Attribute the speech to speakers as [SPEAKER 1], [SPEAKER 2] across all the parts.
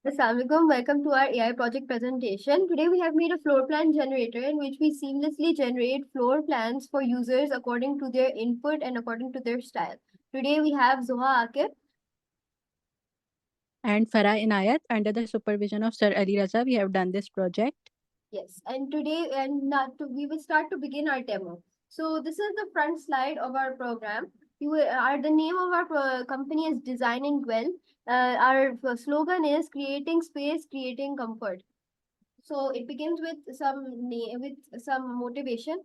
[SPEAKER 1] Assalamualaikum. Welcome to our AI project presentation. Today we have made a floor plan generator in which we seamlessly generate floor plans for users according to their input and according to their style. Today we have Zuha, Aqib,
[SPEAKER 2] and Farah Inayat. Under the supervision of Sir Ali Raza, we have done this project.
[SPEAKER 1] yes, and we will start to begin our demo. So this is the front slide of our program. The name of our company is Designing Well. Our slogan is creating space, creating comfort. So it begins with some motivation,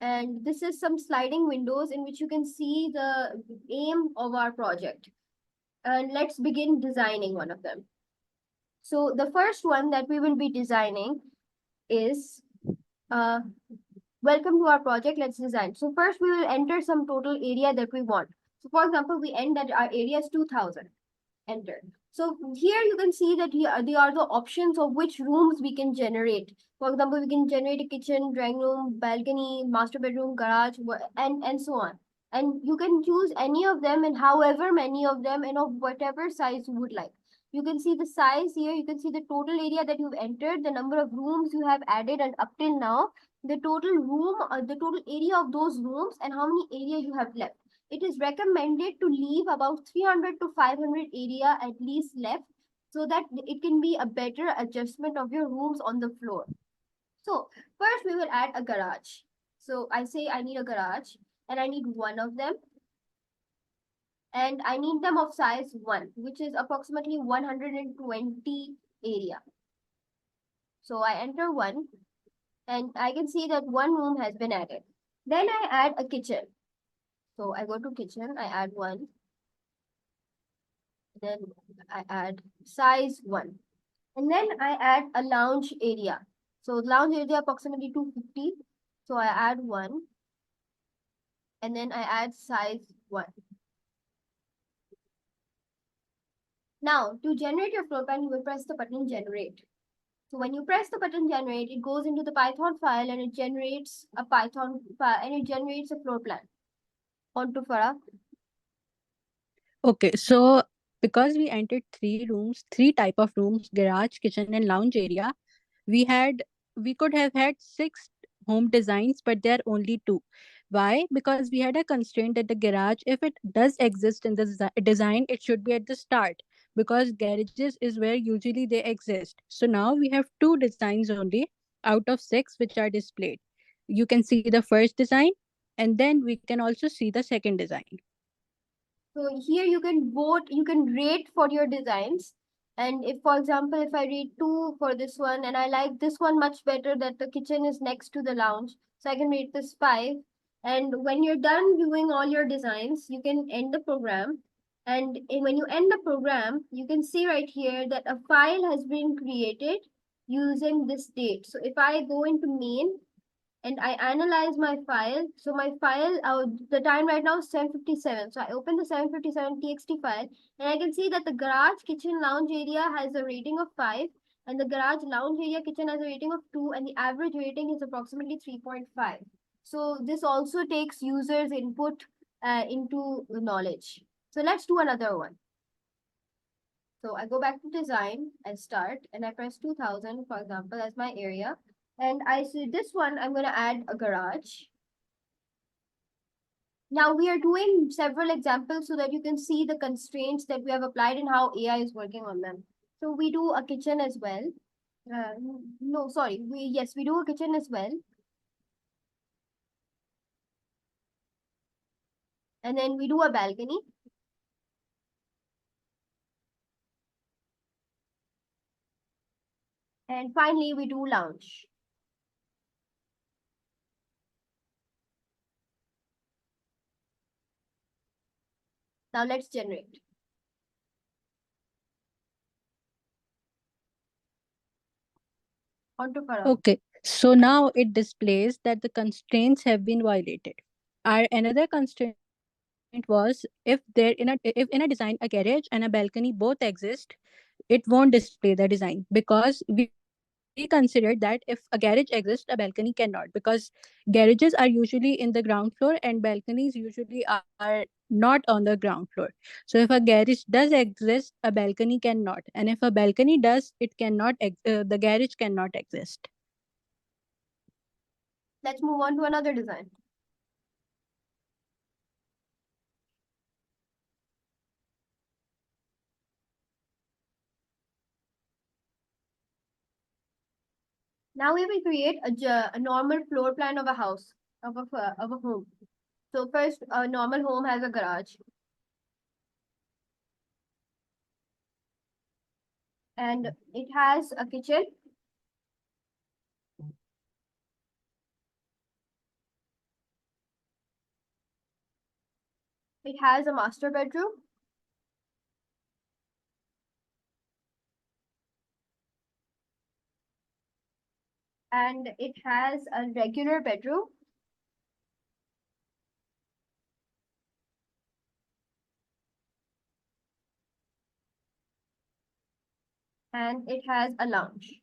[SPEAKER 1] and this is some sliding windows in which you can see the aim of our project. And let's begin designing one of them. So the first one that we will be designing is uh, welcome to our project. Let's design. So first we will enter some total area that we want. So for example, we end that our area is 2000. Enter. So here you can see that here they are the options of which rooms we can generate. For example, we can generate a kitchen, drawing room, balcony, master bedroom, garage, and so on. And you can choose any of them and however many of them and of whatever size you would like. You can see the size here. You can see the total area that you've entered, the number of rooms you have added, and up till now, the total area of those rooms, and how many area you have left. It is recommended to leave about 300 to 500 area at least left so that it can be a better adjustment of your rooms on the floor. So first we will add a garage. So I say I need a garage and I need one of them. And I need them of size 1, which is approximately 120 area. So I enter 1 and I can see that one room has been added. Then I add a kitchen. So I go to kitchen, I add 1. Then I add size 1. And then I add a lounge area. So lounge area approximately 250. So I add 1. And then I add size 1. Now, to generate your floor plan, you will press the button generate. So when you press the button generate, it goes into the Python file and it generates a Python file and it generates a floor plan. On to Farah.
[SPEAKER 2] Okay, so because we entered three type of rooms, garage, kitchen, and lounge area, we could have had 6 home designs, but there are only 2. Why? Because we had a constraint that the garage, if it does exist in the design, it should be at the start, because garages is where usually they exist. So now we have 2 designs only out of 6 which are displayed. You can see the first design, and then we can also see the second design.
[SPEAKER 1] So here you can vote, you can rate for your designs. And if, for example, if I rate 2 for this one and I like this one much better that the kitchen is next to the lounge, so I can rate this 5. And when you're done viewing all your designs, you can end the program. And when you end the program, you can see right here that a file has been created using this date. So if I go into main and I analyze my file. So my file, the time right now is 7:57. So I open the 7:57 txt file and I can see that the garage, kitchen, lounge area has a rating of 5 and the garage, lounge area, kitchen has a rating of 2 and the average rating is approximately 3.5. So this also takes users input into knowledge. So let's do another one. So I go back to design and start and I press 2000, for example, as my area. And I see this one, I'm going to add a garage. Now we are doing several examples so that you can see the constraints that we have applied and how AI is working on them. So we do a kitchen as well. We do a kitchen as well. And then we do a balcony. And finally, we do lounge. Now let's generate. On to Farah.
[SPEAKER 2] Okay, so now it displays that the constraints have been violated. Our another constraint was if in a design a garage and a balcony both exist, it won't display the design, because we considered that if a garage exists, a balcony cannot, because garages are usually in the ground floor and balconies usually are not on the ground floor. So if a garage does exist, a balcony cannot, and if a balcony does, the garage cannot exist.
[SPEAKER 1] Let's move on to another design. Now we will create a normal floor plan of a house, of a home. So first, a normal home has a garage, and it has a kitchen. It has a master bedroom, and it has a regular bedroom, and it has a lounge.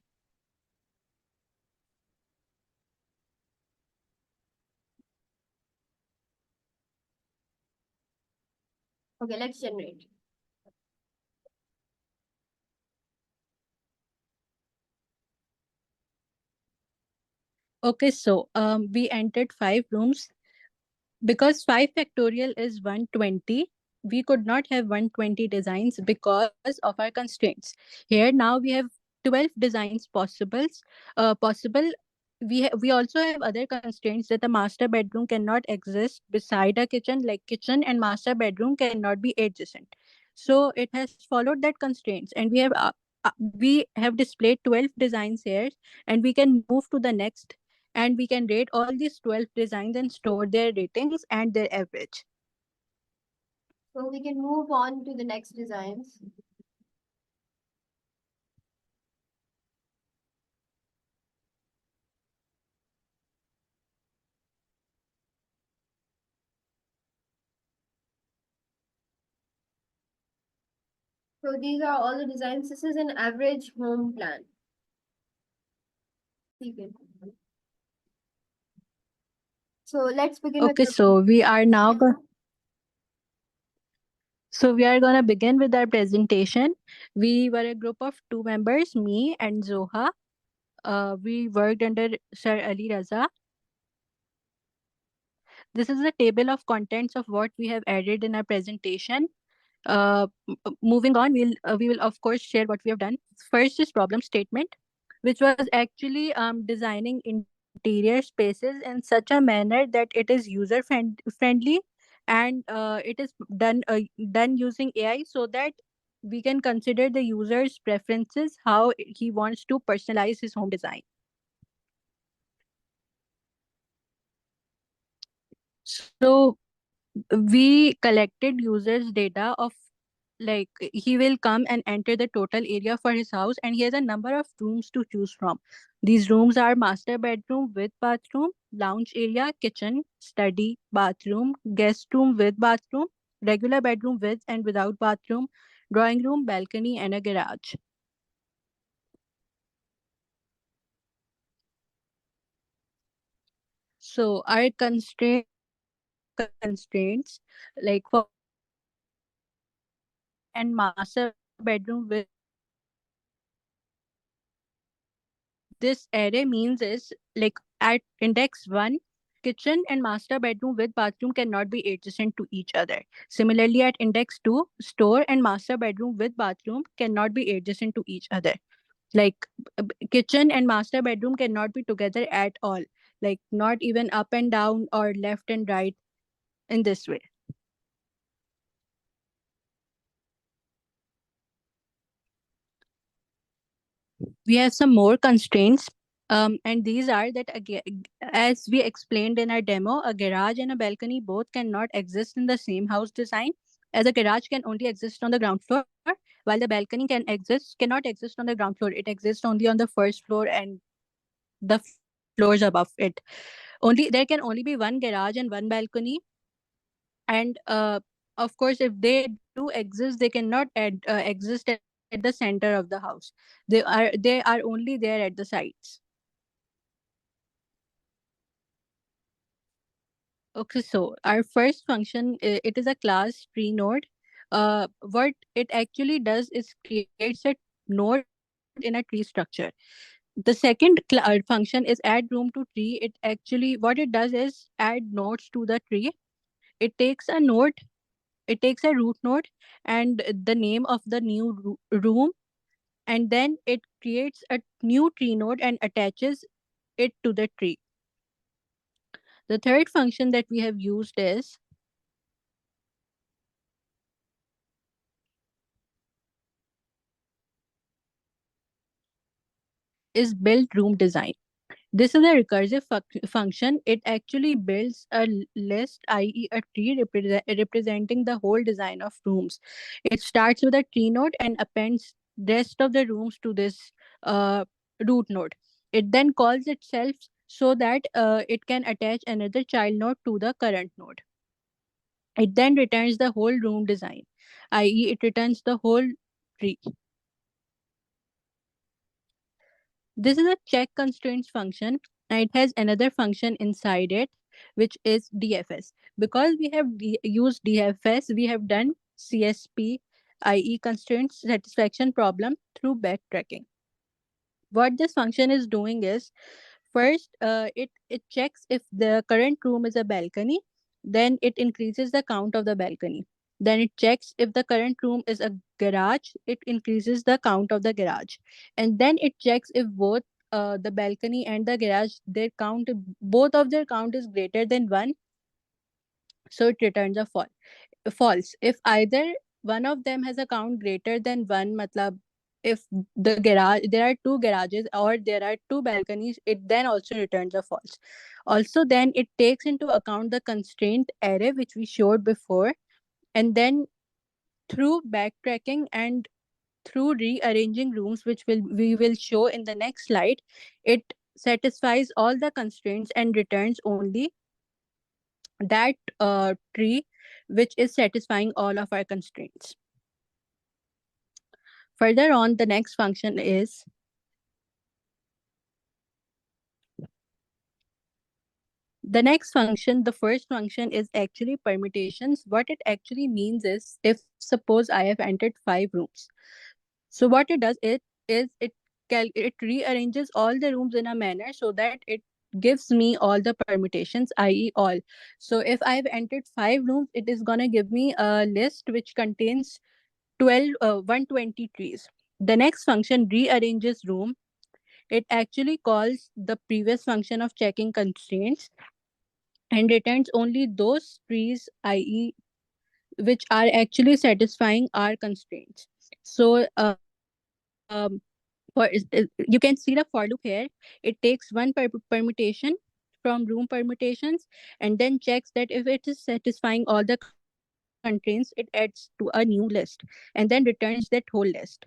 [SPEAKER 1] Okay, let's generate.
[SPEAKER 2] Okay, so we entered five rooms. Because 5 factorial is 120, we could not have 120 designs because of our constraints. Here now we have 12 designs possible. We also have other constraints that the master bedroom cannot exist beside a kitchen, like kitchen and master bedroom cannot be adjacent. So it has followed that constraints, and we have displayed 12 designs here, and we can move to the next, and we can rate all these 12 designs and store their ratings and their average.
[SPEAKER 1] So we can move on to the next designs. So these are all the designs. This is an average home plan. Okay. So let's begin with
[SPEAKER 2] Okay,
[SPEAKER 1] our
[SPEAKER 2] so we are going to begin with our presentation. We were a group of two members, me and Zoha. We worked under Sir Ali Raza. This is the table of contents of what we have added in our presentation. Moving on, we will of course share what we have done. First is problem statement, which was actually designing interior spaces in such a manner that it is friendly, and it is done using AI so that we can consider the user's preferences, how he wants to personalize his home design. So we collected users data of, like, he will come and enter the total area for his house, and he has a number of rooms to choose from. These rooms are master bedroom with bathroom, lounge area, kitchen, study, bathroom, guest room with bathroom, regular bedroom with and without bathroom, drawing room, balcony, and a garage. So our constraints, like for and master bedroom with, this array means is, like, at index 1, kitchen and master bedroom with bathroom cannot be adjacent to each other. Similarly, at index 2, store and master bedroom with bathroom cannot be adjacent to each other. Like, kitchen and master bedroom cannot be together at all, like not even up and down or left and right, in this way. We have some more constraints, and these are that, again, as we explained in our demo, a garage and a balcony both cannot exist in the same house design, as a garage can only exist on the ground floor, while the balcony cannot exist on the ground floor. It exists only on the first floor and the floors above it. There can only be one garage and one balcony, and of course, if they do exist, they cannot exist at the center of the house. They are only there at the sides. Okay, so our first function, it is a class tree node. What it actually does is creates a node in a tree structure. The second function is add room to tree. It actually, what it does is add nodes to the tree. It takes a node, it takes a root node and the name of the new room, and then it creates a new tree node and attaches it to the tree. The third function that we have used is build room design. This is a recursive function. It actually builds a list, i.e., a tree representing the whole design of rooms. It starts with a tree node and appends rest of the rooms to this uh, root node. It then calls itself so that it can attach another child node to the current node. It then returns the whole room design, i.e., it returns the whole tree. This is a check constraints function, and it has another function inside it, which is DFS. Because we have used DFS, we have done CSP, i.e., constraint satisfaction problem, through backtracking. What this function is doing is, first, it checks if the current room is a balcony, then it increases the count of the balcony. Then it checks if the current room is a garage, it increases the count of the garage. And then it checks if both the balcony and the garage, their count, both of their count is greater than one, so it returns a false. If either one of them has a count greater than one, matlab, if the garage, there are two garages or there are two balconies, it then also returns a false. Also, then it takes into account the constraint array which we showed before, and then through backtracking and through rearranging rooms, which will we will show in the next slide, it satisfies all the constraints and returns only that tree which is satisfying all of our constraints. Further on, the next function is the next function. The first function is actually permutations. What it actually means is, if suppose I have entered 5 rooms, so what it does it rearranges all the rooms in a manner so that it gives me all the permutations, i.e., all. So if I have entered 5 rooms, it is gonna give me a list which contains 120 trees. The next function rearranges room. It actually calls the previous function of checking constraints and returns only those trees, i.e., which are actually satisfying our constraints. So, you can see the for loop here. It takes one permutation from room permutations and then checks that if it is satisfying all the constraints, it adds to a new list and then returns that whole list.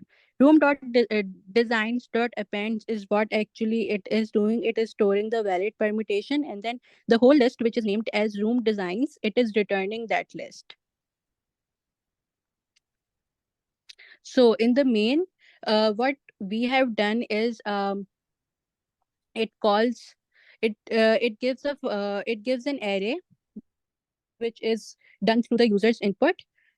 [SPEAKER 2] Designs dot appends is what actually it is doing. It is storing the valid permutation, and then the whole list, which is named as room designs, it is returning that list. So in the main, what we have done is, it calls it gives an array which is done through the user's input.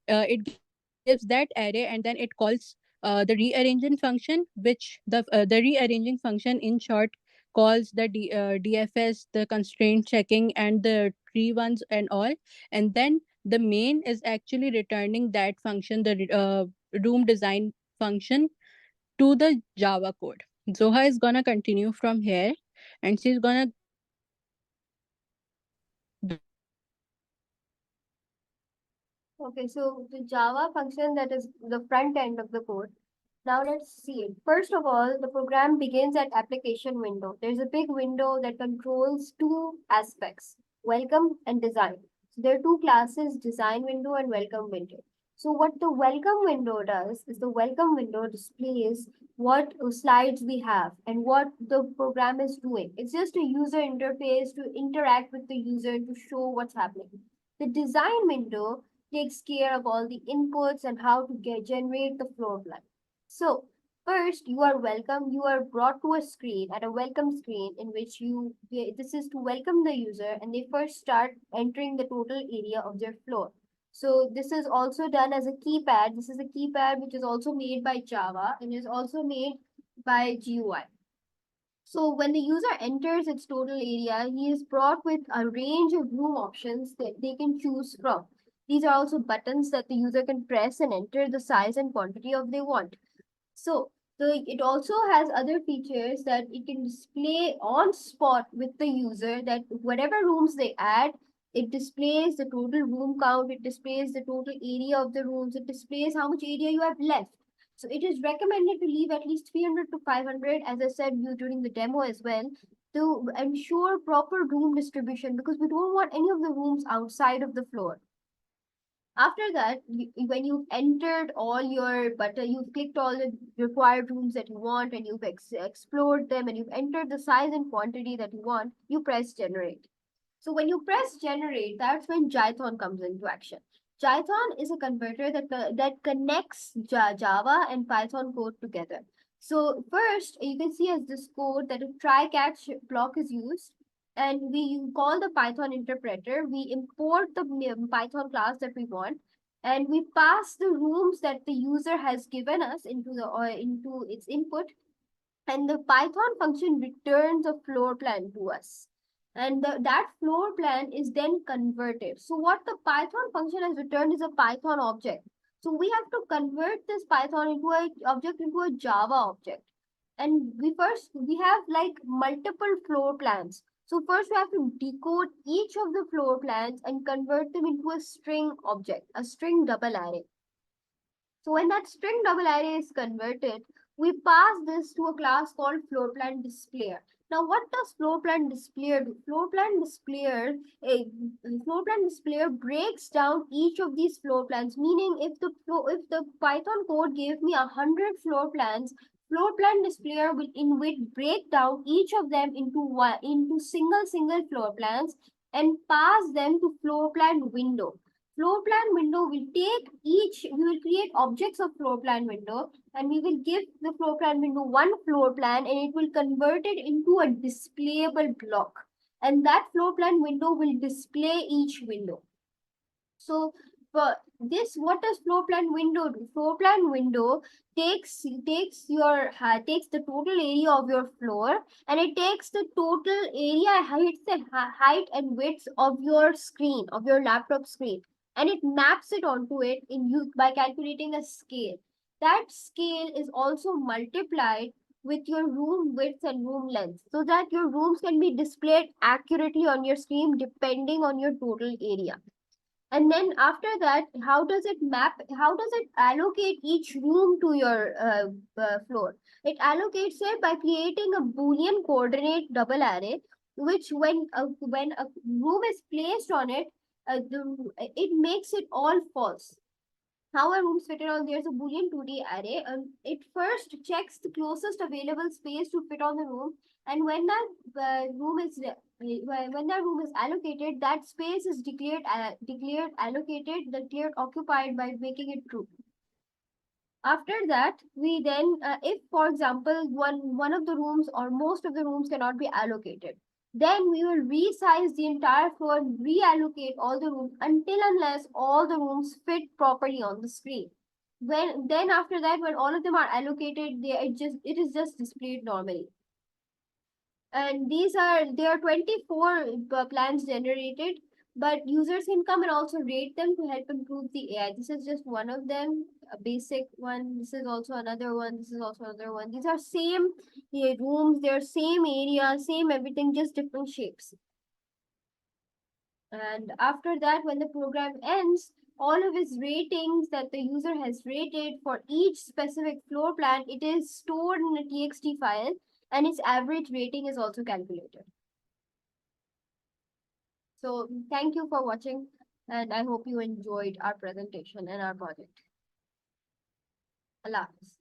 [SPEAKER 2] It gives that array, and then it calls the rearranging function, which the rearranging function in short calls the DFS, the constraint checking, and the tree ones and all. And then the main is actually returning that function, the room design function, to the Java code. Zoha is gonna continue from here, and she's gonna
[SPEAKER 1] Okay, so the Java function, that is the front end of the code. Now let's see it. First of all, the program begins at application window. There's a big window that controls two aspects, welcome and design. So there are two classes, design window and welcome window. So what the welcome window does is the welcome window displays what slides we have and what the program is doing. It's just a user interface to interact with the user to show what's happening. The design window takes care of all the inputs and how to generate the floor plan. So First, you are welcome. You are brought to a screen, at a welcome screen, in which this is to welcome the user, and they first start entering the total area of their floor. So this is also done as a keypad. This is a keypad which is also made by Java and is also made by GUI. So when the user enters its total area, he is brought with a range of room options that they can choose from. These are also buttons that the user can press and enter the size and quantity of they want. So it also has other features that it can display on spot with the user, that whatever rooms they add, it displays the total room count, it displays the total area of the rooms, it displays how much area you have left. So it is recommended to leave at least 300 to 500, as I said you during the demo as well, to ensure proper room distribution, because we don't want any of the rooms outside of the floor. After that, when you've entered all your button, you've clicked all the required rooms that you want, and you've explored them, and you've entered the size and quantity that you want, you press generate. So when you press generate, that's when Jython comes into action. Jython is a converter that connects Java and Python code together. So first, you can see as this code that a try-catch block is used, and we call the Python interpreter. We import the Python class that we want, and we pass the rooms that the user has given us into its input, and the Python function returns a floor plan to us. And that floor plan is then converted. So what the Python function has returned is a Python object. So we have to convert this Python into a object into a Java object. And we have like multiple floor plans. So first we have to decode each of the floor plans and convert them into a string object, a string double array. So when that string double array is converted, we pass this to a class called floor plan displayer. Now, what does floor plan displayer do? Floor plan displayer breaks down each of these floor plans. Meaning, if the Python code gave me 100 floor plan displayer will break down each of them into single floor plans and pass them to floor plan window. Floor plan window will take we will create objects of floor plan window, and we will give the floor plan window one floor plan, and it will convert it into a displayable block, and that floor plan window will display each window. So for this, what does floor plan window do? Floor plan window takes the total area of your floor, and it takes the total area height and width of your screen, of your laptop screen, and it maps it onto it by calculating a scale. That scale is also multiplied with your room width and room length, so that your rooms can be displayed accurately on your screen depending on your total area. And then after that, how does it allocate each room to your floor? It allocates it by creating a Boolean coordinate double array, which when a room is placed on it, it makes it all false. How a room is fitted on, there's a Boolean 2D array. It first checks the closest available space to fit on the room, and when that room is allocated, that space is declared occupied by making it true. After that, we then, if for example, one of the rooms or most of the rooms cannot be allocated, then we will resize the entire floor and reallocate all the rooms until unless all the rooms fit properly on the screen. Then after that, when all of them are allocated, it is just displayed normally. And there are 24 plans generated, but users can come and also rate them to help improve the AI. This is just one of them, a basic one. This is also another one. This is also another one. These are same rooms, they're same area, same everything, just different shapes. And after that, when the program ends, all of its ratings that the user has rated for each specific floor plan, it is stored in a txt file, and its average rating is also calculated. So thank you for watching, and I hope you enjoyed our presentation and our project. Allah Hafiz.